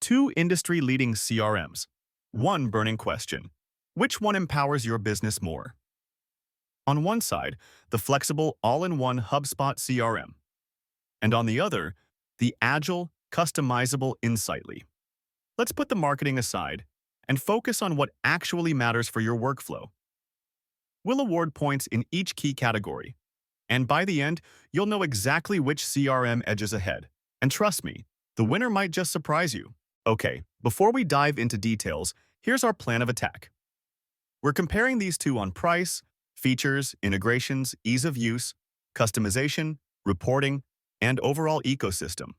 Two industry-leading CRMs. One burning question. Which one empowers your business more? On one side, the flexible all-in-one HubSpot CRM. And on the other, the agile, customizable Insightly. Let's put the marketing aside and focus on what actually matters for your workflow. We'll award points in each key category. And by the end, you'll know exactly which CRM edges ahead. And trust me, the winner might just surprise you. Okay, before we dive into details, here's our plan of attack. We're comparing these two on price, features, integrations, ease of use, customization, reporting, and overall ecosystem.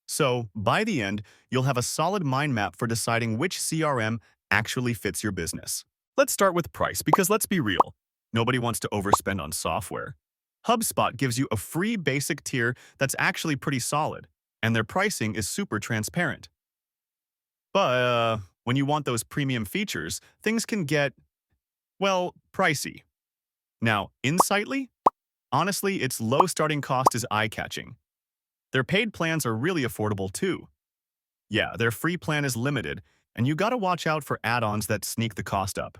So, by the end, you'll have a solid mind map for deciding which CRM actually fits your business. Let's start with price because let's be real, nobody wants to overspend on software. HubSpot gives you a free basic tier that's actually pretty solid, and their pricing is super transparent. But when you want those premium features, things can get, well, pricey. Now, Insightly? Honestly, its low starting cost is eye-catching. Their paid plans are really affordable too. Yeah, their free plan is limited, and you gotta watch out for add-ons that sneak the cost up.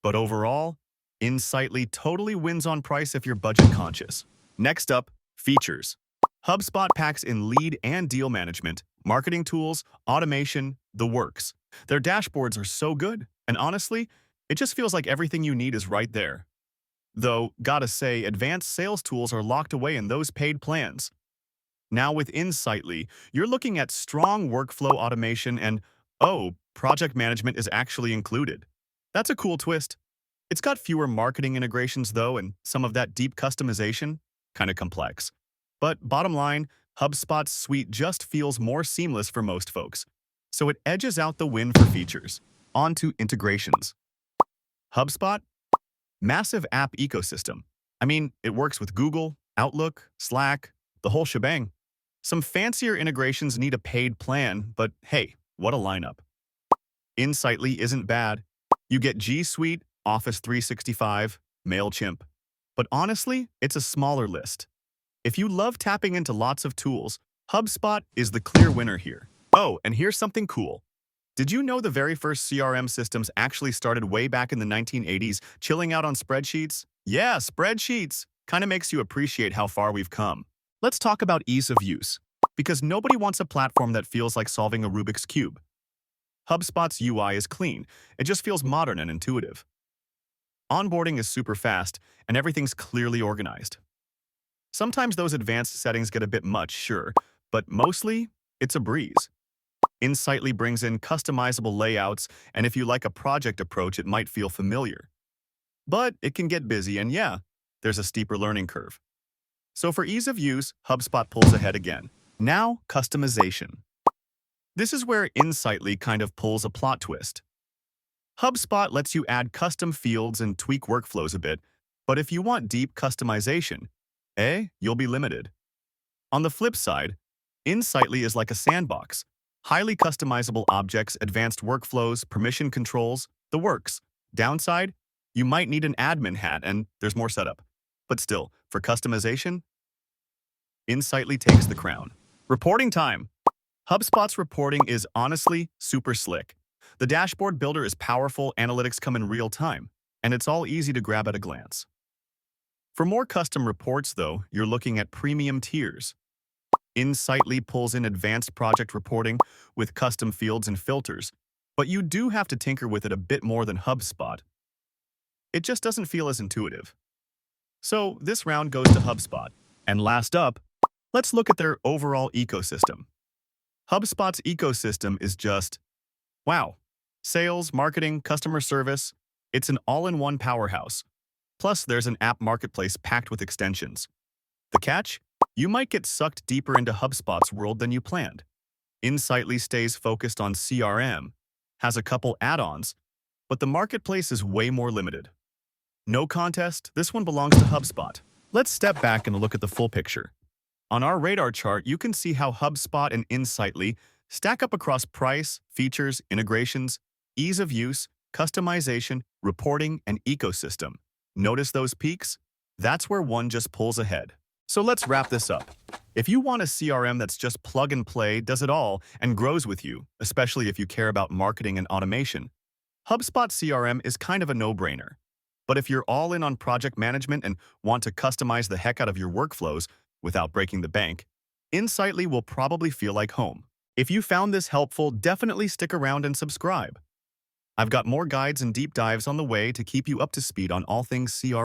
But overall, Insightly totally wins on price if you're budget conscious. Next up, features. HubSpot packs in lead and deal management, marketing tools, automation, the works. Their dashboards are so good, and honestly, it just feels like everything you need is right there. Though, gotta say, advanced sales tools are locked away in those paid plans. Now with Insightly, you're looking at strong workflow automation and, oh, project management is actually included. That's a cool twist. It's got fewer marketing integrations though, and some of that deep customization, kinda complex. But bottom line, HubSpot's suite just feels more seamless for most folks. So it edges out the win for features. On to integrations. HubSpot? Massive app ecosystem. I mean, it works with Google, Outlook, Slack, the whole shebang. Some fancier integrations need a paid plan, but hey, what a lineup. Insightly isn't bad. You get G Suite, Office 365, MailChimp. But honestly, it's a smaller list. If you love tapping into lots of tools, HubSpot is the clear winner here. Oh, and here's something cool. Did you know the very first CRM systems actually started way back in the 1980s, chilling out on spreadsheets? Yeah, spreadsheets! Kinda makes you appreciate how far we've come. Let's talk about ease of use, because nobody wants a platform that feels like solving a Rubik's Cube. HubSpot's UI is clean. It just feels modern and intuitive. Onboarding is super fast, and everything's clearly organized. Sometimes those advanced settings get a bit much, sure, but mostly, it's a breeze. Insightly brings in customizable layouts, and if you like a project approach, it might feel familiar. But it can get busy, and yeah, there's a steeper learning curve. So for ease of use, HubSpot pulls ahead again. Now, customization. This is where Insightly kind of pulls a plot twist. HubSpot lets you add custom fields and tweak workflows a bit, but if you want deep customization, you'll be limited. On the flip side, Insightly is like a sandbox. Highly customizable objects, advanced workflows, permission controls, the works. Downside, you might need an admin hat and there's more setup. But still, for customization, Insightly takes the crown. Reporting time. HubSpot's reporting is honestly super slick. The dashboard builder is powerful, analytics come in real time, and it's all easy to grab at a glance. For more custom reports, though, you're looking at premium tiers. Insightly pulls in advanced project reporting with custom fields and filters, but you do have to tinker with it a bit more than HubSpot. It just doesn't feel as intuitive. So this round goes to HubSpot. And last up, let's look at their overall ecosystem. HubSpot's ecosystem is just, wow. Sales, marketing, customer service, it's an all-in-one powerhouse. Plus, there's an app marketplace packed with extensions. The catch? You might get sucked deeper into HubSpot's world than you planned. Insightly stays focused on CRM, has a couple add-ons, but the marketplace is way more limited. No contest, this one belongs to HubSpot. Let's step back and look at the full picture. On our radar chart, you can see how HubSpot and Insightly stack up across price, features, integrations, ease of use, customization, reporting, and ecosystem. Notice those peaks? That's where one just pulls ahead. So let's wrap this up. If you want a CRM that's just plug and play, does it all, and grows with you, especially if you care about marketing and automation, HubSpot CRM is kind of a no-brainer. But if you're all in on project management and want to customize the heck out of your workflows without breaking the bank, Insightly will probably feel like home. If you found this helpful, definitely stick around and subscribe. I've got more guides and deep dives on the way to keep you up to speed on all things CRM.